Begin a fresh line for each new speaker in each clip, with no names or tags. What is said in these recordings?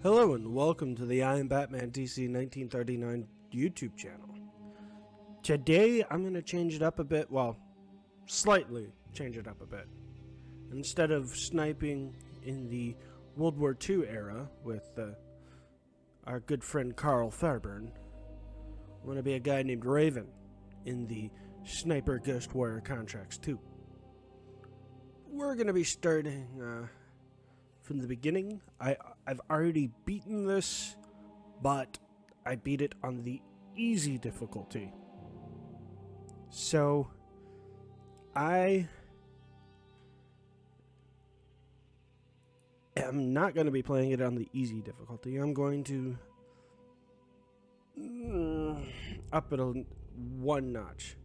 Hello and welcome to the I Am Batman DC 1939 YouTube channel. Today I'm going to change it up a bit, well, slightly change it up a bit. Instead of sniping in the World War II era with our good friend Carl Fairburn, I'm going to be a guy named Raven in the Sniper Ghost Warrior Contracts 2. We're going to be starting from the beginning. I've already beaten this, but I beat it on the easy difficulty. So I am not going to be playing it on the easy difficulty. I'm going to up it one notch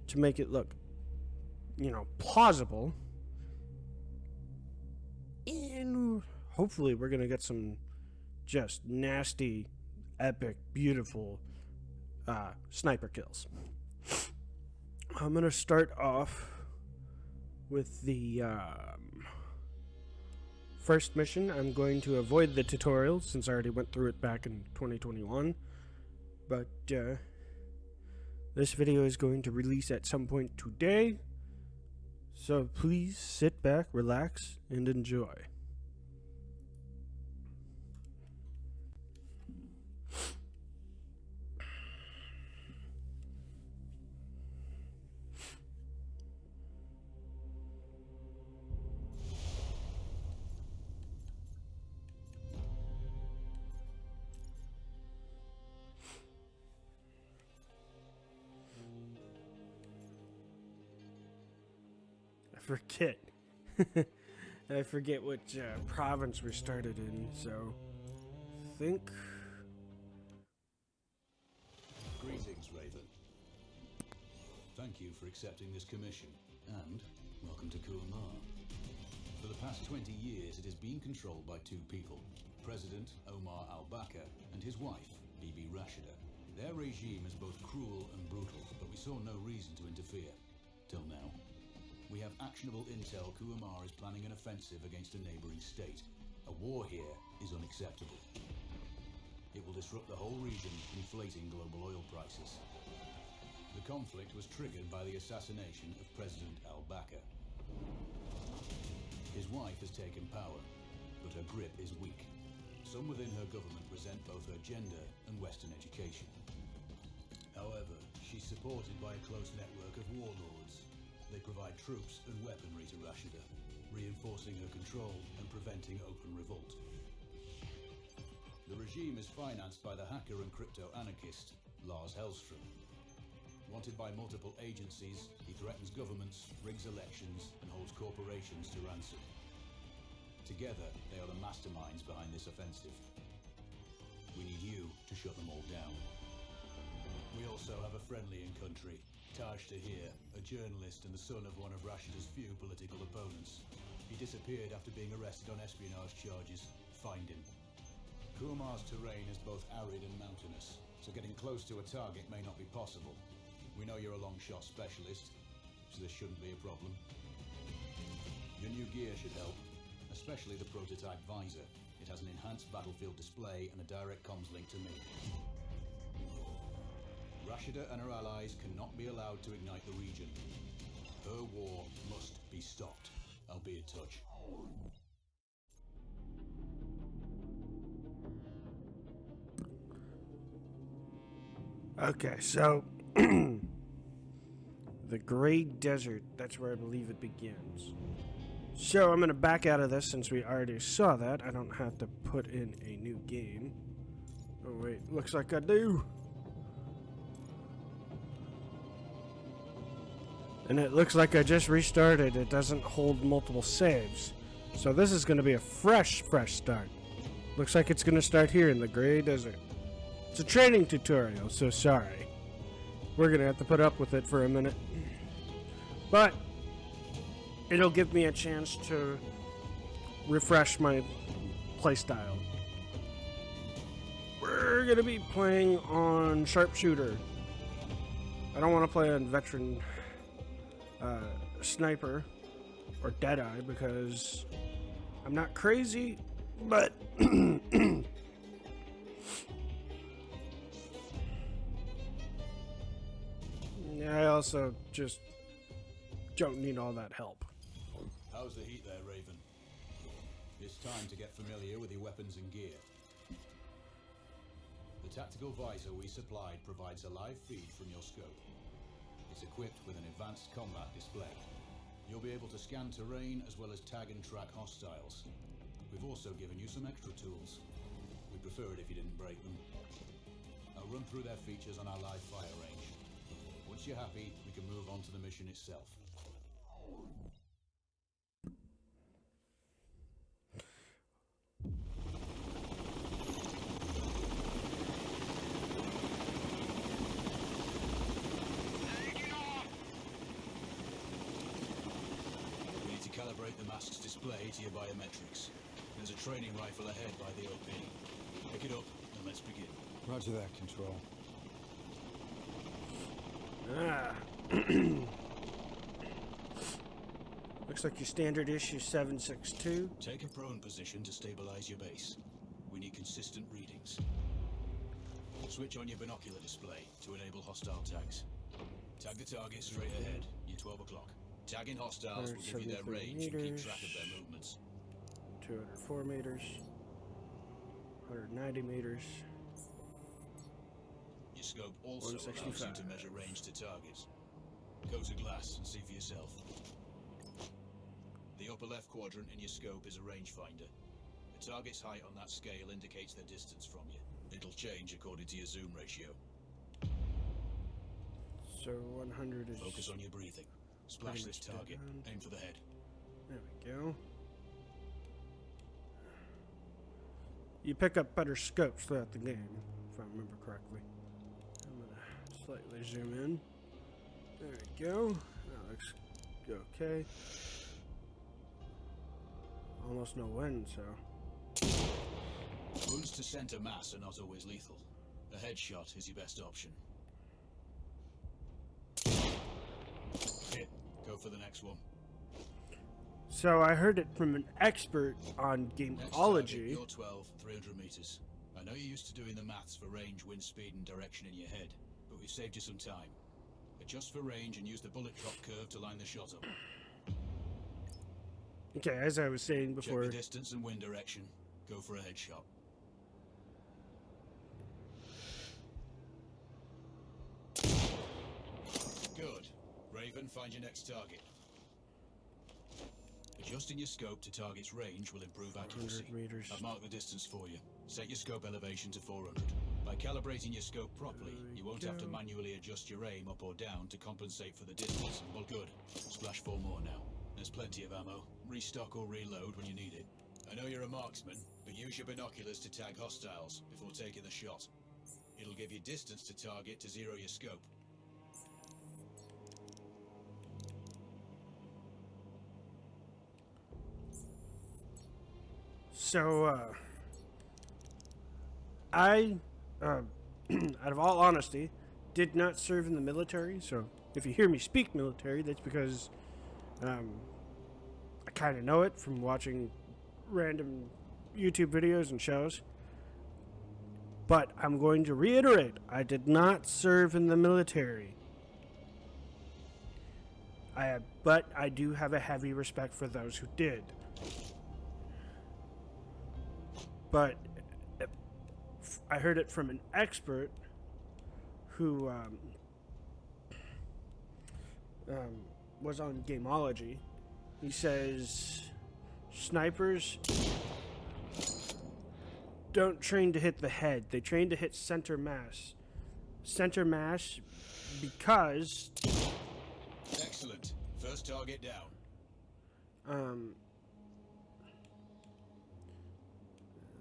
to make it look, plausible. And hopefully we're going to get some just nasty, epic, beautiful sniper kills. I'm going to start off with the first mission. I'm going to avoid the tutorial since I already went through it back in 2021. But this video is going to release at some point today. So please sit back, relax, and enjoy. I forget which province we started in, so think.
Greetings, Raven. Thank you for accepting this commission, and welcome to Kuamar. For the past 20 years, it has been controlled by two people, President Omar al-Bakr and his wife, Bibi Rashida. Their regime is both cruel and brutal, but we saw no reason to interfere, till now. We have actionable intel Kuamar is planning an offensive against a neighboring state. A war here is unacceptable. It will disrupt the whole region, inflating global oil prices. The conflict was triggered by the assassination of President al-Bakr. His wife has taken power, but her grip is weak. Some within her government resent both her gender and Western education. However, she's supported by a close network of warlords. They provide troops and weaponry to Rashida, reinforcing her control and preventing open revolt. The regime is financed by the hacker and crypto-anarchist, Lars Hellstrom. Wanted by multiple agencies, he threatens governments, rigs elections, and holds corporations to ransom. Together, they are the masterminds behind this offensive. We need you to shut them all down. We also have a friendly in country, Taj Tahir, a journalist and the son of one of Rashida's few political opponents. He disappeared after being arrested on espionage charges. Find him. Kuamar's terrain is both arid and mountainous, so getting close to a target may not be possible. We know you're a long shot specialist, so this shouldn't be a problem. Your new gear should help, especially the prototype visor. It has an enhanced battlefield display and a direct comms link to me. Rashida and her allies cannot be allowed to ignite the region. Her war must be stopped. I'll be in touch.
Okay, so the Gray Desert, that's where I believe it begins. So I'm going to back out of this since we already saw that. I don't have to put in a new game. Oh wait, looks like I do. And it looks like I just restarted. It doesn't hold multiple saves. So this is going to be a fresh start. Looks like it's going to start here in the Gray Desert. It's a training tutorial, so sorry. We're going to have to put up with it for a minute. But it'll give me a chance to refresh my playstyle. We're going to be playing on Sharpshooter. I don't want to play on Veteran Sniper or Deadeye because I'm not crazy, but also just don't need all that help.
How's the heat there, Raven? It's time to get familiar with your weapons and gear. The tactical visor we supplied provides a live feed from your scope. It's equipped with an advanced combat display. You'll be able to scan terrain as well as tag and track hostiles. We've also given you some extra tools. We'd prefer it if you didn't break them. I'll run through their features on our live fire range. Once you're happy, we can move on to the mission itself. We need to calibrate the mask's display to your biometrics. There's a training rifle ahead by the OP. Pick it up and let's begin.
Roger that, Control.
Looks like your standard issue 762.
Take a prone position to stabilize your base. We need consistent readings. Switch on your binocular display to enable hostile tags. Tag the target straight ahead. You're 12 o'clock. Tagging hostiles will give you their range and keep track of their movements.
204 meters. 190 meters.
Your scope also allows you to measure range to targets. Go to glass and see for yourself. The upper left quadrant in your scope is a rangefinder. The target's height on that scale indicates their distance from you. It'll change according to your zoom ratio.
So 100 is...
Focus on your breathing. Splash this target. Aim for the head.
There we go. You pick up better scopes throughout the game, if I remember correctly. I'm gonna slightly zoom in. There we go. That looks okay. Almost no wind, so.
Wounds to center mass are not always lethal. A headshot is your best option. Hit. Go for the next one.
So I heard it from an expert on gameology.
You're 12, 300 meters. I know you're used to doing the maths for range, wind speed, and direction in your head, but we've saved you some time. Adjust for range and use the bullet drop curve to line the shot up.
Okay, as I was saying before.
Check the distance and wind direction. Go for a headshot. Good. Raven, find your next target. Adjusting your scope to target's range will improve accuracy.
Meters.
I've marked the distance for you. Set your scope elevation to 400. By calibrating your scope properly, you won't have to manually adjust your aim up or down to compensate for the distance. Well, good. Splash 4 more now. There's plenty of ammo. Restock or reload when you need it. I know you're a marksman, but use your binoculars to tag hostiles before taking the shot. It'll give you distance to target to zero your scope.
So, I, out of all honesty, did not serve in the military. So, if you hear me speak military, that's because I kind of know it from watching random YouTube videos and shows. But I'm going to reiterate, I did not serve in the military. But I do have a heavy respect for those who did. But I heard it from an expert who was on gameology. He says snipers don't train to hit the head. They train to hit center mass. Center mass because...
Excellent. First target down.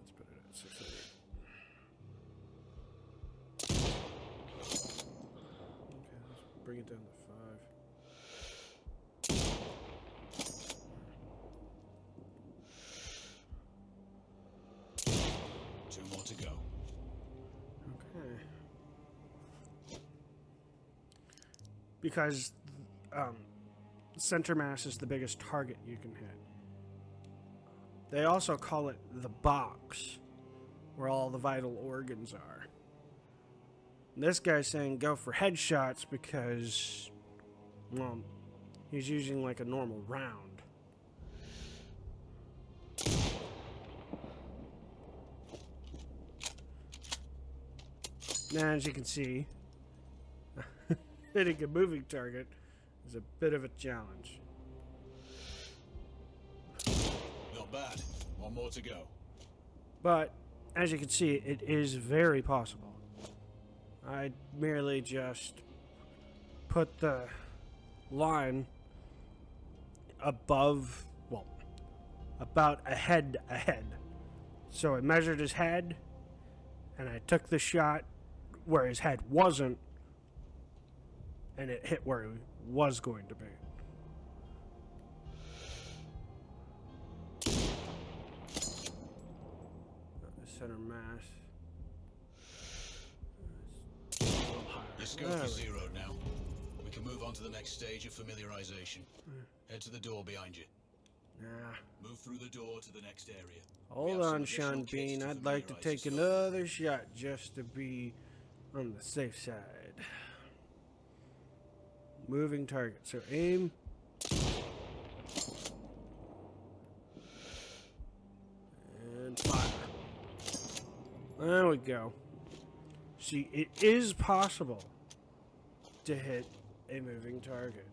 Let's put it at 600. Okay, let's bring it down to 5.
2 more to go.
Okay. Because center mass is the biggest target you can hit. They also call it the box, where all the vital organs are. And this guy's saying go for headshots because Well, he's using like a normal round. Now, as you can see, hitting a moving target is a bit of a challenge.
Not bad. One more to go.
But, as you can see, it is very possible. I merely just put the line above, well, about a head ahead. So I measured his head, and I took the shot where his head wasn't, and it hit where he was going to be. Center mass.
Your scope is zeroed now. We can move on to the next stage of familiarization. Head to the door behind you.
Nah.
Move through the door to the next area.
Hold on, Sean Bean. I'd like to take another shot just to be on the safe side. Moving target. So aim. And fire. There we go. See, it is possible to hit a moving target.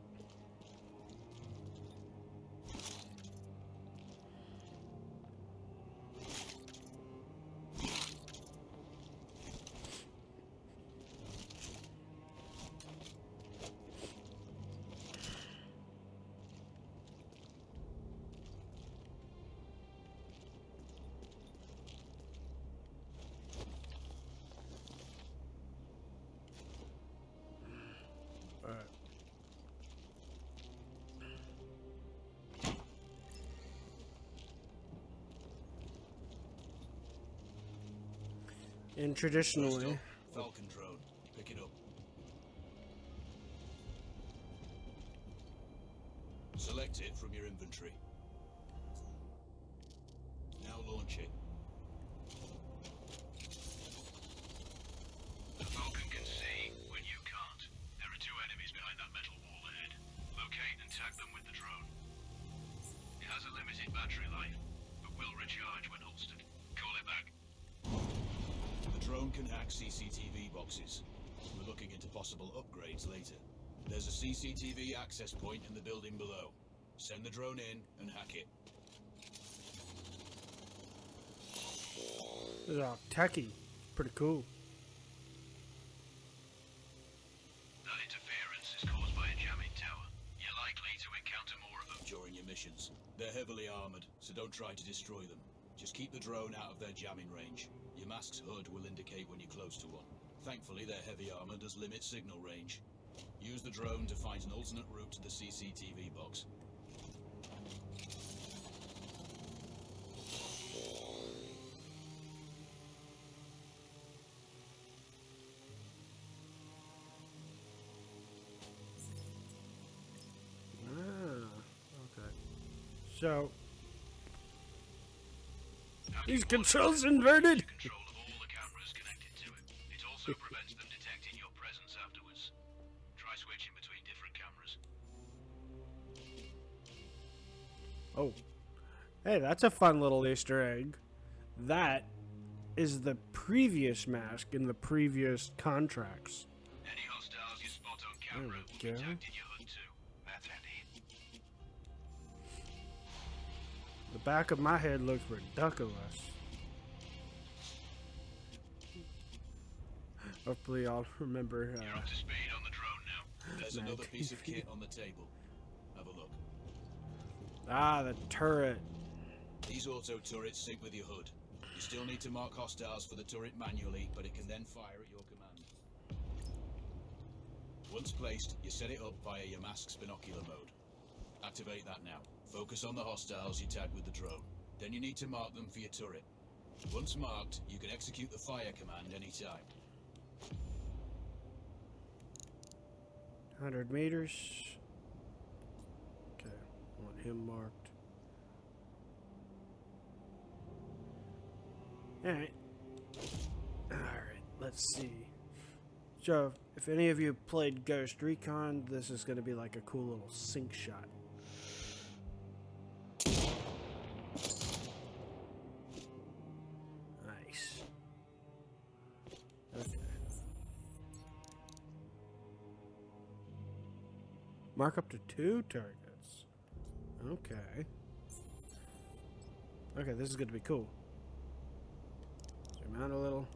And traditionally,
Falcon drone, pick it up. Select it from your inventory. Now launch it. The Falcon can see when you can't. There are 2 enemies behind that metal wall ahead. Locate and tag them with the drone. It has a limited battery life, but will recharge when holstered. Call it back. The drone can hack CCTV boxes. We're looking into possible upgrades later. There's a CCTV access point in the building below. Send the drone in and hack it.
this is all techie. Pretty cool.
That interference is caused by a jamming tower. You're likely to encounter more of them during your missions. They're heavily armored, so don't try to destroy them. Just keep the drone out of their jamming range. Your mask's hood will indicate when you're close to one. Thankfully, their heavy armor does limit signal range. Use the drone to find an alternate route to the CCTV box.
Okay. So, these controls inverted.
Control of all the cameras connected to it. It also prevents them detecting your presence afterwards. Try switching between different cameras.
Oh, hey, that's a fun little Easter egg. That is the previous mask in the previous contracts.
Any hostiles you spot on camera will be tagged in your hood too. That's handy.
The back of my head looks ridiculous. Hopefully I'll remember.
You're up to speed on the drone now. There's another piece of kit on the table. Have a look.
The turret.
These auto turrets sync with your hood. You still need to mark hostiles for the turret manually, but it can then fire at your command. Once placed, you set it up via your mask's binocular mode. Activate that now. Focus on the hostiles you tag with the drone. Then you need to mark them for your turret. Once marked, you can execute the fire command anytime.
100 meters. Okay, I want him marked. Alright. Alright, let's see. So, If any of you played Ghost Recon, this is going to be like a cool little sync shot. Nice. Okay. Mark up to 2 targets. Okay. Okay, this is going to be cool. Zoom out a little.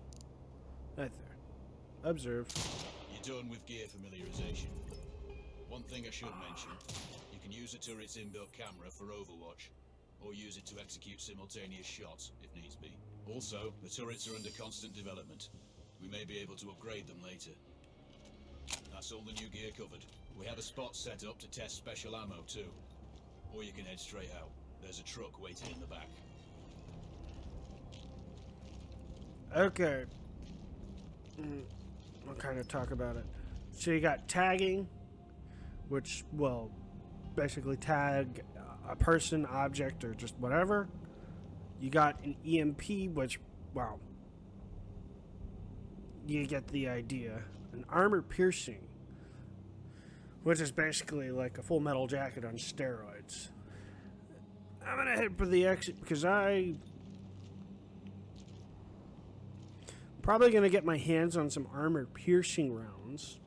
Right there. Observe.
You're done with gear familiarization. One thing I should mention, you can use the turret's inbuilt camera for overwatch, or use it to execute simultaneous shots, if needs be. Also, the turrets are under constant development. We may be able to upgrade them later. That's all the new gear covered. We have a spot set up to test special ammo too. Or you can head straight out. There's a truck waiting in the back.
Okay. I'll kind of talk about it. So you got tagging, which will basically tag a person, object, or just whatever. You got an EMP, which, well, you get the idea. An armor piercing, which is basically like a full metal jacket on steroids. I'm gonna head for the exit because probably gonna get my hands on some armor piercing rounds.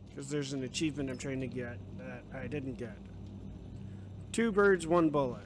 Because there's an achievement I'm trying to get that I didn't get. 2 birds, 1 bullet.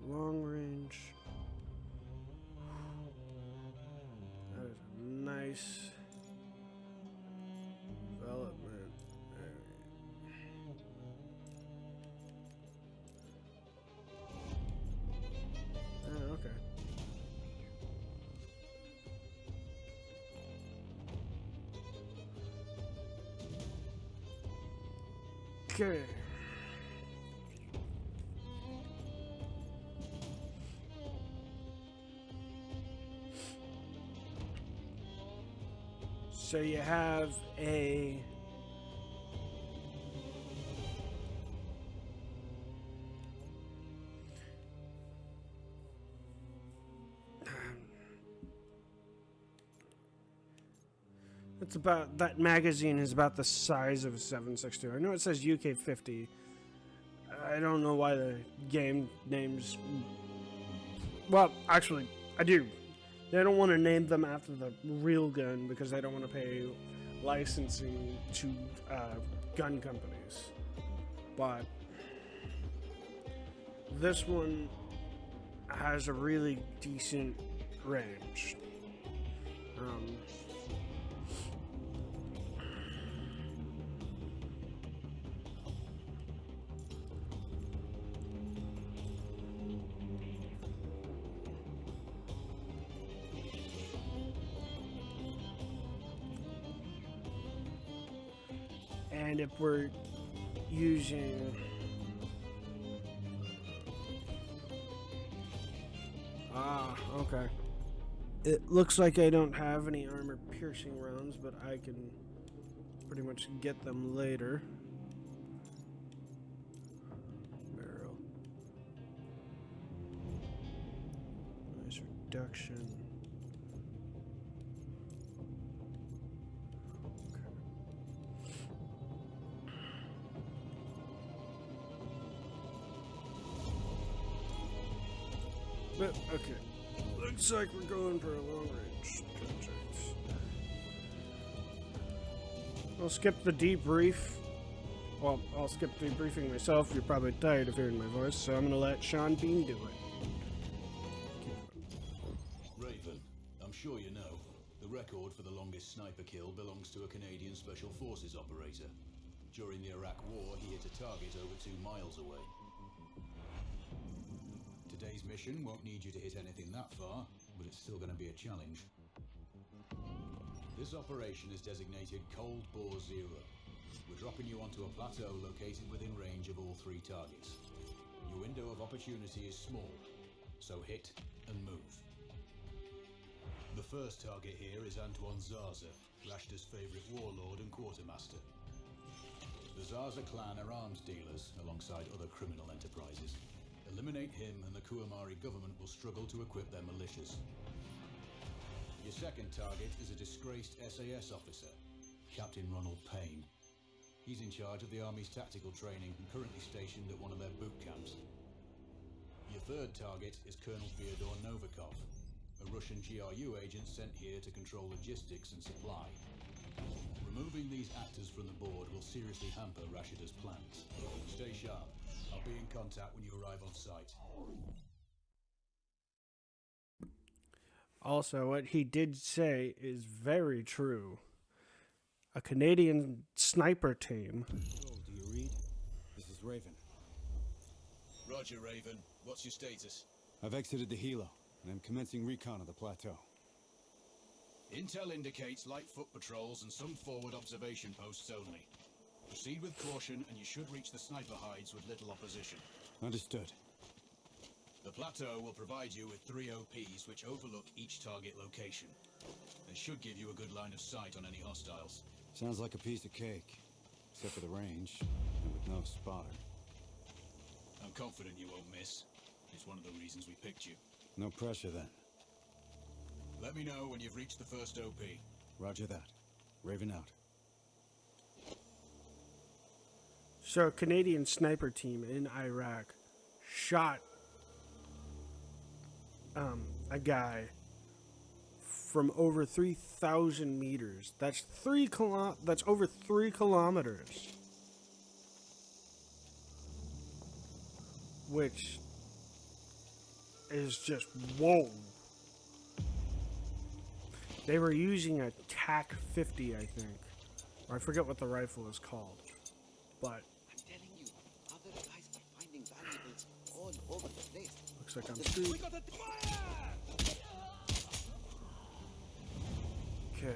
Long range. That is a nice development. Oh, okay. Okay. So you have a it's about, that magazine is about the size of a 7.62. I know it says UK 50. I don't know why the game names, well, actually I do. They don't want to name them after the real gun because they don't want to pay licensing to gun companies. But this one has a really decent range. And if we're using okay. It looks like I don't have any armor piercing rounds, but I can pretty much get them later. Barrel. Nice reduction. But, okay. Looks like we're going for a long range contract. I'll skip the debrief. Well, I'll skip debriefing myself. You're probably tired of hearing my voice, so I'm going to let Sean Bean do it.
Raven, I'm sure you know, the record for the longest sniper kill belongs to a Canadian Special Forces operator. During the Iraq War, he hit a target over 2 miles away. Today's mission won't need you to hit anything that far, but it's still going to be a challenge. This operation is designated Cold Bore Zero. We're dropping you onto a plateau located within range of all 3 targets. Your window of opportunity is small, so hit and move. The first target here is Antoine Zaza, Rashta's favorite warlord and quartermaster. The Zaza clan are arms dealers alongside other criminal enterprises. Eliminate him and the Kuamari government will struggle to equip their militias. Your second target is a disgraced SAS officer, Captain Ronald Payne. He's in charge of the Army's tactical training and currently stationed at one of their boot camps. Your third target is Colonel Fyodor Novikov, a Russian GRU agent sent here to control logistics and supply. Removing these actors from the board will seriously hamper Rashida's plans. Stay sharp. I'll be in contact when you arrive on site.
Also, what he did say is very true. A Canadian sniper team.
Oh, do you read? This is Raven.
Roger, Raven. What's your status?
I've exited the helo, and I'm commencing recon of the plateau.
Intel indicates light foot patrols and some forward observation posts only. Proceed with caution, and you should reach the sniper hides with little opposition.
Understood.
The plateau will provide you with 3 OPs which overlook each target location. They should give you a good line of sight on any hostiles.
Sounds like a piece of cake. Except for the range, and with no spotter.
I'm confident you won't miss. It's one of the reasons we picked you.
No pressure then.
Let me know when you've reached the first OP.
Roger that. Raven out.
So, a Canadian sniper team in Iraq shot a guy from over 3,000 meters. That's that's over 3 kilometers. Which is just whoa. They were using a TAC 50, I think. Or I forget what the rifle is called. But
I'm telling you, other guys are finding valuables all over the place.
looks like I'm screwed. Okay.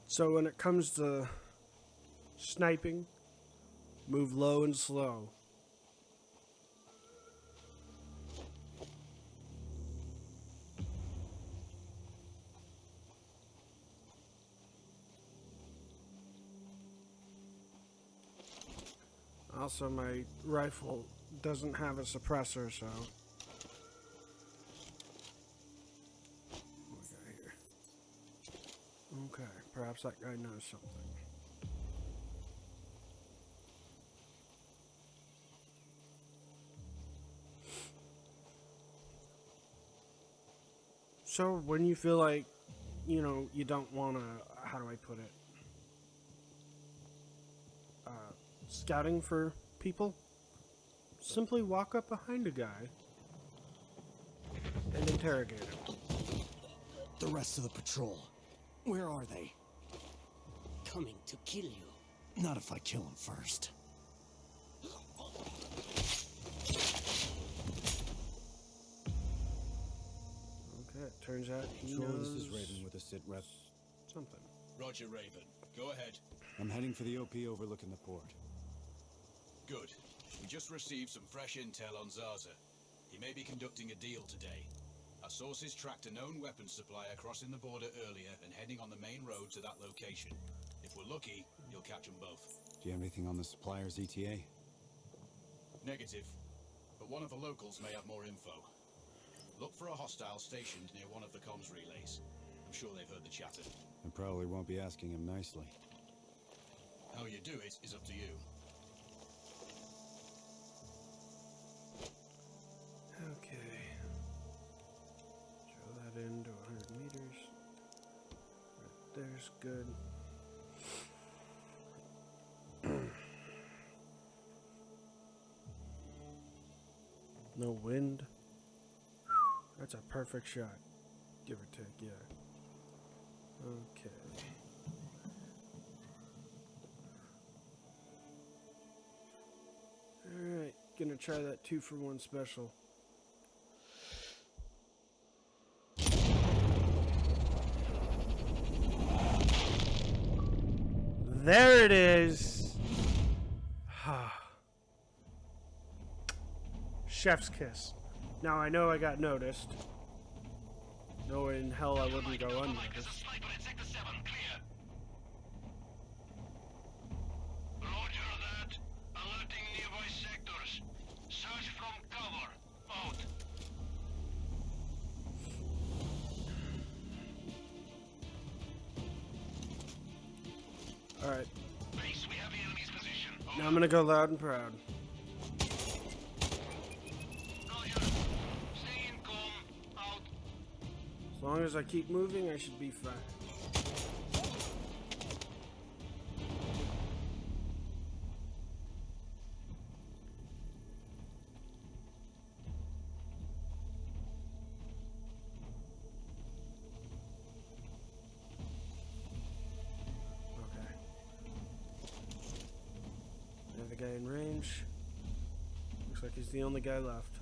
So when it comes to sniping, move low and slow. Also, my rifle doesn't have a suppressor, so... What we got here? Okay, perhaps that guy knows something. So, when you feel like, you know, you don't want to... How do I put it? Scouting for people, simply walk up behind a guy and interrogate him.
The rest of the patrol, where are they?
Coming to kill you.
Not if I kill him first.
Okay, it turns out he
Patrol,
knows
this is Raven with a sit rep.
something.
Roger, Raven. Go ahead.
I'm heading for the OP overlooking the port.
Good. We just received some fresh intel on Zaza. He may be conducting a deal today. Our sources tracked a known weapons supplier crossing the border earlier and heading on the main road to that location. If we're lucky, you'll catch them both.
Do you have anything on the supplier's ETA?
Negative. But one of the locals may have more info. Look for a hostile stationed near one of the comms relays. I'm sure they've heard the chatter.
I probably won't be asking him nicely.
How you do it is up to you.
looks good. No wind. That's a perfect shot. Give or take, yeah. Okay. Alright, gonna try that 2-for-1 special. There it is! Chef's kiss. Now I know I got noticed. No way in hell I wouldn't go unnoticed. Alright. Now I'm gonna go loud and proud. As long as I keep moving, I should be fine. Okay. Another guy in range. Looks like he's the only guy left.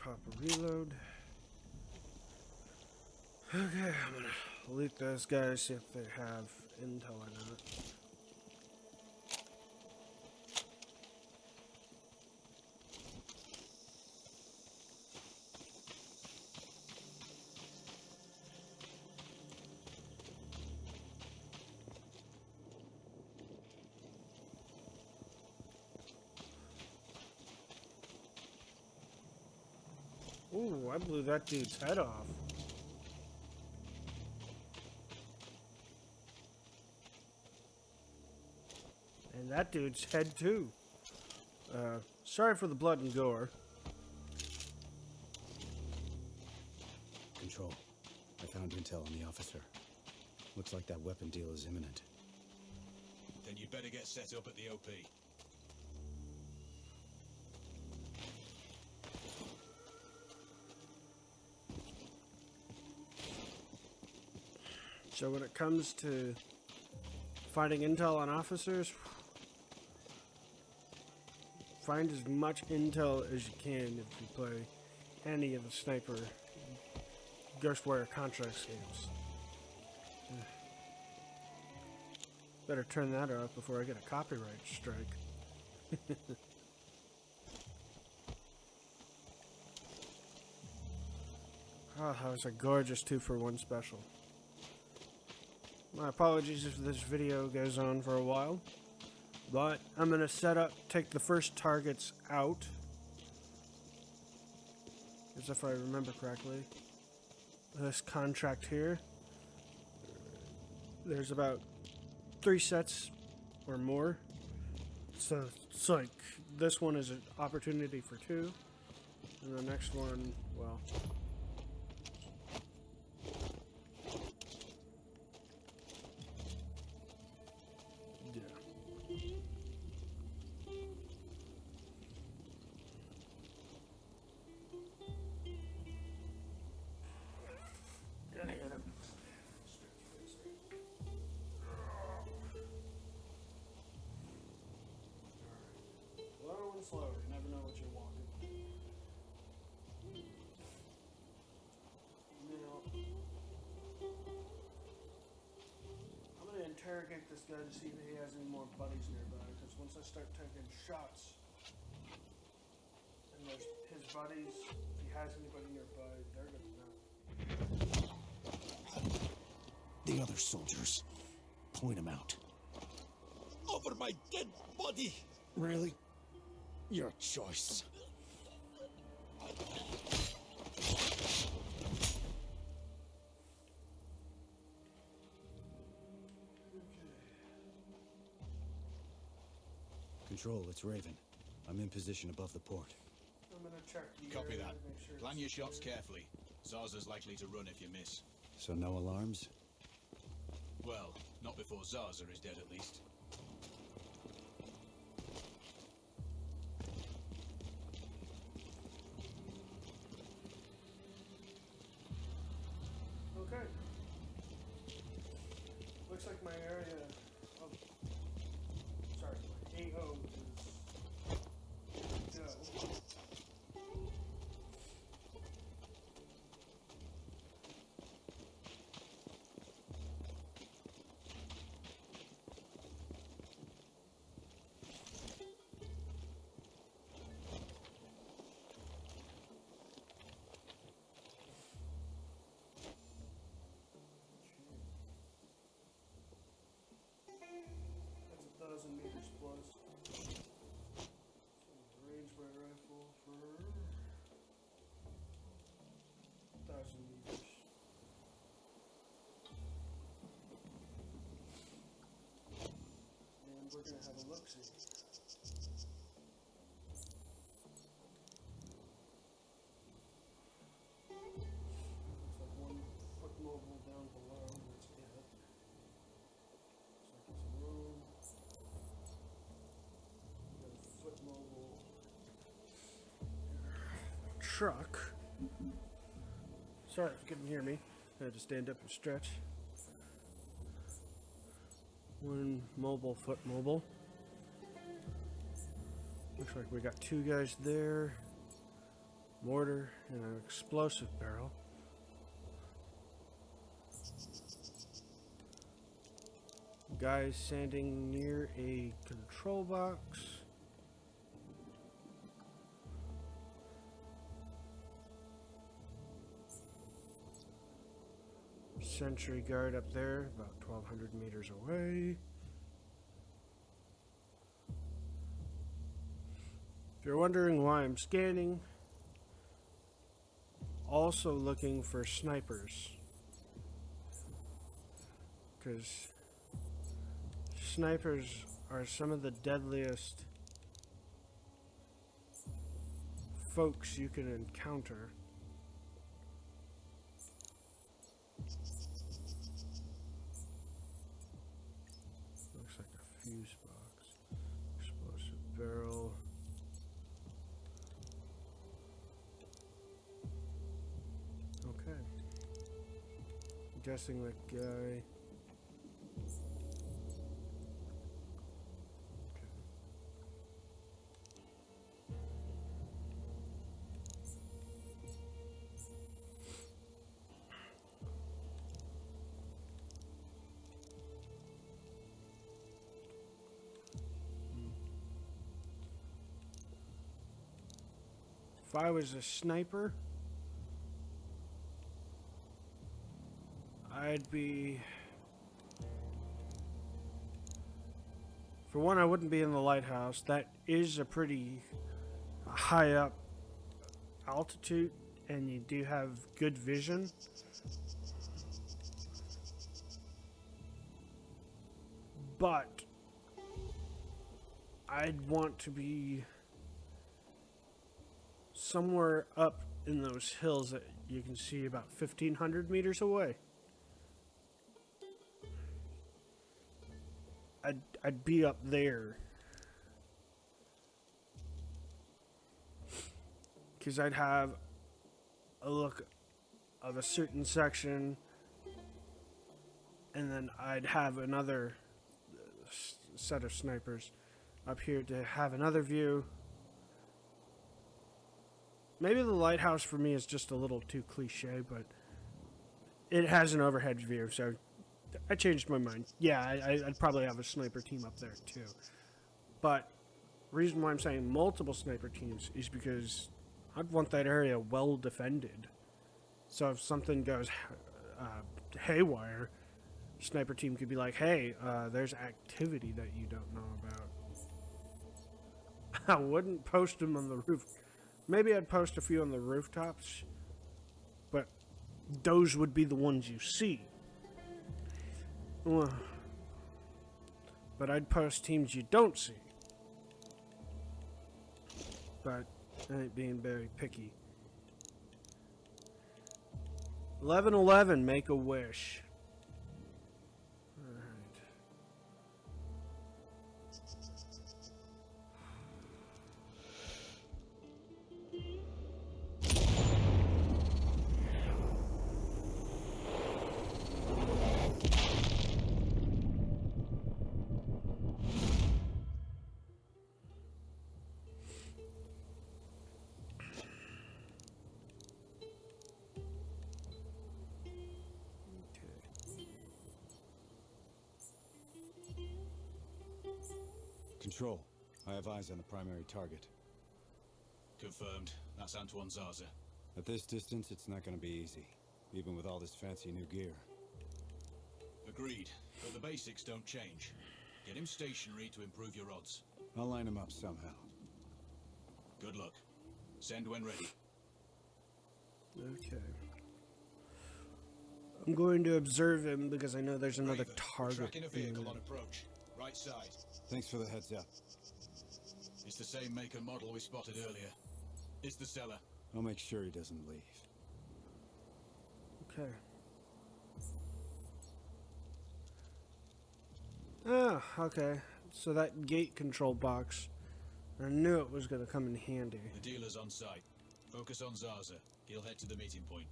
Pop a reload. Okay, I'm gonna loot those guys, see if they have intel or not. Ooh, I blew that dude's head off. And that dude's head too. Sorry for the blood and gore.
Control. I found intel on the officer. Looks like that weapon deal is imminent.
Then you'd better get set up at the OP.
So when it comes to finding intel on officers, find as much intel as you can if you play any of the sniper Ghostwire contracts games. Better turn that off before I get a copyright strike. Oh, that was a gorgeous 2-for-1 special. My apologies if this video goes on for a while, but I'm going to take the first targets out, as if I remember correctly. This contract here, there's about 3 sets or more, so it's like this one is an opportunity for 2, and the next one, well... this guy to see if he has any more buddies nearby, because once I start taking shots, and there's his buddies, if he has anybody nearby, they're gonna know.
The other soldiers. Point them out.
Over my dead body!
Really? Your choice.
Control, it's Raven. I'm in position above the port.
I'm gonna check the
Copy
area
that.
to make sure
Plan
it's
your shots
clear.
carefully. Zarza's likely to run if you miss.
So no alarms?
Well, not before Zarza is dead at least.
Okay. Looks like my area of, sorry, my AO is go. That's 1,000 meters plus. Range my rifle for 1,000 meters. And we're gonna have a look-see. Looks like 1 foot mobile down below. That's it. Looks like it's a room. Got a foot mobile truck. Sorry if you couldn't hear me. I had to stand up and stretch. 1 mobile, foot mobile. Looks like we got 2 guys there. Mortar and an explosive barrel. Guys standing near a control box. Sentry guard up there, about 1,200 meters away. If you're wondering why I'm scanning, also looking for snipers. Because snipers are some of the deadliest folks you can encounter. Looks like a fuse box. Explosive barrel. Okay. I'm guessing that guy. If I was a sniper, I'd be... For one, I wouldn't be in the lighthouse. That is a pretty high up altitude, and you do have good vision. But I'd want to be somewhere up in those hills that you can see about 1,500 meters away. I'd be up there. Because I'd have a look of a certain section, and then I'd have another set of snipers up here to have another view. Maybe the lighthouse for me is just a little too cliche, but it has an overhead view, so I changed my mind. Yeah, I'd probably have a sniper team up there too. But reason why I'm saying multiple sniper teams is because I'd want that area well defended. So if something goes haywire, sniper team could be like, hey, there's activity that you don't know about. I wouldn't post them on the roof. Maybe I'd post a few on the rooftops, but those would be the ones you see. But I'd post teams you don't see. But I ain't being very picky. 1111, make a wish. Alright.
Control. I have eyes on the primary target.
Confirmed. That's Antoine Zaza.
At this distance, it's not gonna be easy, even with all this fancy new gear.
Agreed, but the basics don't change. Get him stationary to improve your odds.
I'll line him up somehow.
Good luck. Send when ready.
Okay. I'm going to observe him because I know there's another
Raven,
target.
tracking a vehicle on approach. Right side.
Thanks for the heads up.
It's the same make and model we spotted earlier. It's the seller.
I'll make sure he doesn't leave.
Okay. Ah, okay. So that gate control box, I knew it was going to come in handy.
The dealer's on site. Focus on Zaza. He'll head to the meeting point.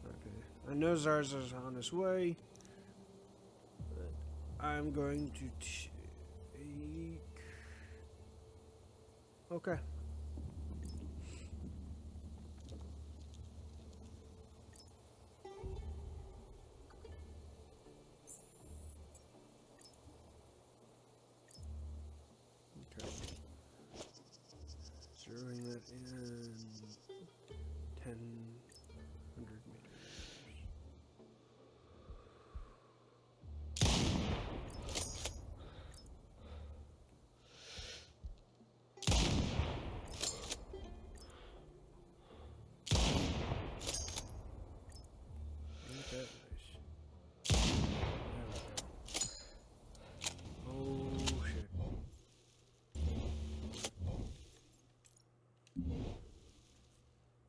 Okay. I know Zarza's on his way. But I'm going to take... Okay. Zeroing that in 10, 100 meters. Ain't that nice? There we go. Oh shit.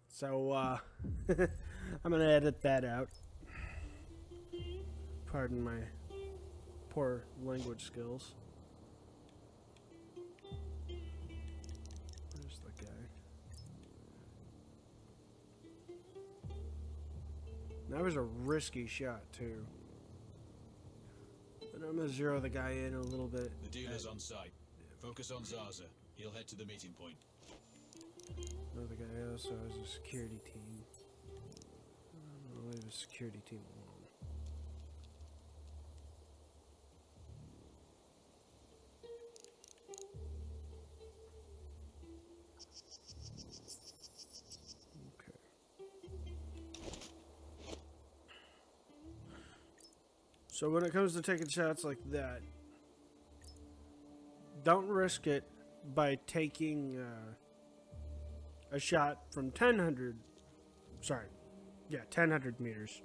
So, I'm gonna edit that out. Pardon my poor language skills. Where's the guy? That was a risky shot, too. But I'm gonna zero the guy in a little bit.
The dealer's on site. Focus on Zaza. He'll head to the meeting point.
No, the guy also has a security team. I'll leave a security team alone. Okay. So when it comes to taking shots like that, don't risk it by taking a shot from 1000 meters.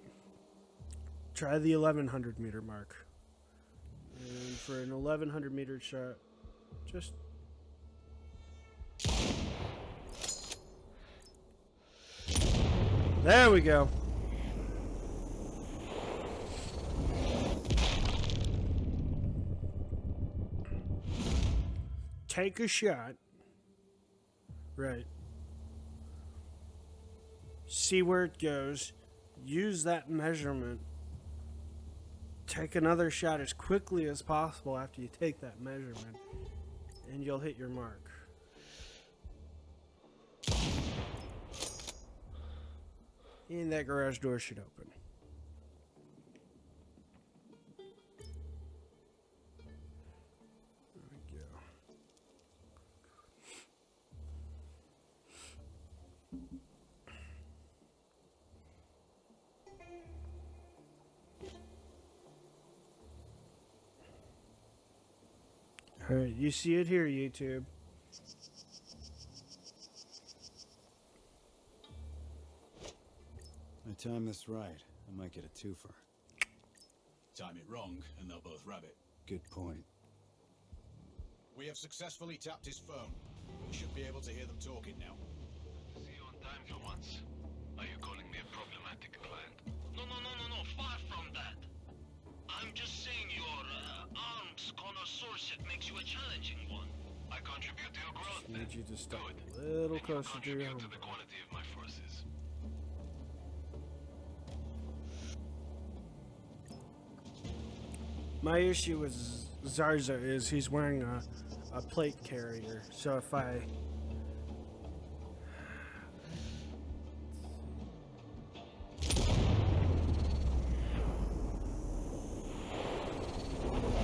Try the 1100 meter mark. And for an 1100 meter shot, just there we go. Take a shot. Right. See where it goes. Use that measurement. Take another shot as quickly as possible after you take that measurement. And you'll hit your mark. And that garage door should open. Alright, you see it here, YouTube.
I time this right, I might get a twofer.
Time it wrong, and they'll both rabbit.
Good point.
We have successfully tapped his phone. We should be able to hear them talking now.
See you on time for once. Are you calling me a problematic client? No, far from that. I'm just saying your arms connoisseurship makes you a challenging one. I contribute to your growth.
I need you to step
Good.
a little
And you
closer to your
contribute
home.
to the quality of my forces.
My issue with Zarza is he's wearing a plate carrier, so if I...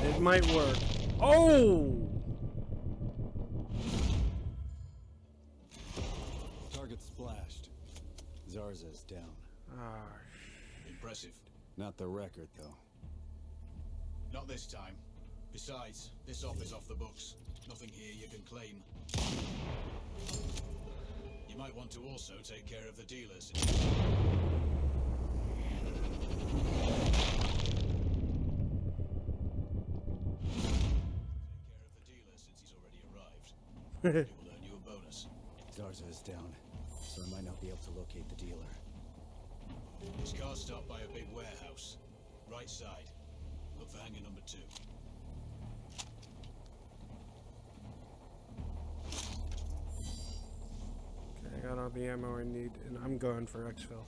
It might work. Oh!
Target splashed. Zarza's down.
Ah,
Impressive.
Not the record, though.
Not this time. Besides, this op is off the books. Nothing here you can claim. You might want to also take care of the dealers. Since he's already arrived. It will earn you a bonus.
Zarza is down, so I might not be able to locate the dealer.
His car's stopped by a big warehouse. Right side. Look for hangar number 2.
okay, I got all the ammo I need, and I'm going for exfil.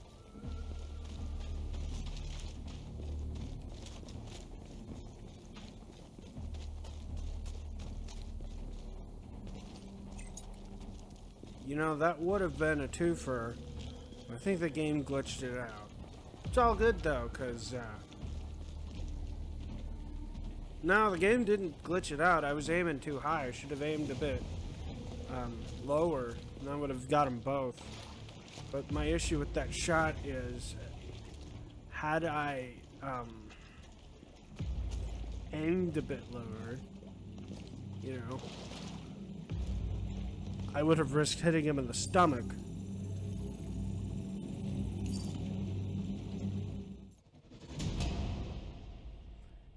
You know, that would have been a twofer. I think the game glitched it out. It's all good though, cause no, the game didn't glitch it out. I was aiming too high. I should have aimed a bit lower, and I would have got them both. But my issue with that shot is, had I aimed a bit lower, you know, I would have risked hitting him in the stomach.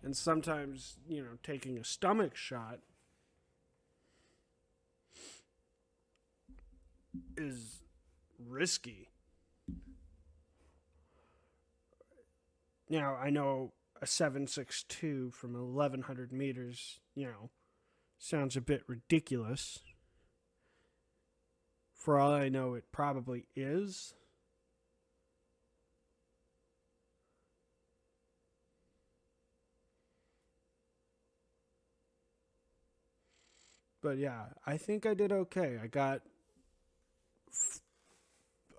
And sometimes, you know, taking a stomach shot is risky. Now, I know a 7.62 from 1,100 meters, you know, sounds a bit ridiculous. For all I know, it probably is. But yeah, I think I did okay. I got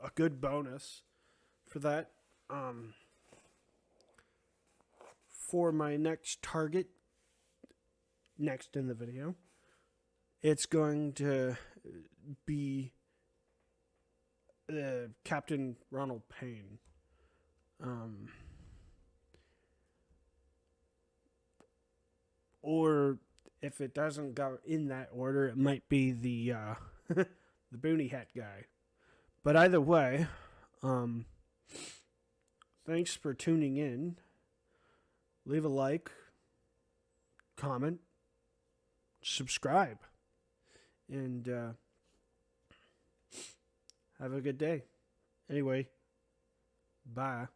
a good bonus for that. For my next target, next in the video, it's going to be Captain Ronald Payne. Or if it doesn't go in that order, it might be the the boonie hat guy. But either way, thanks for tuning in. Leave a like, comment, subscribe, and have a good day. Anyway, bye.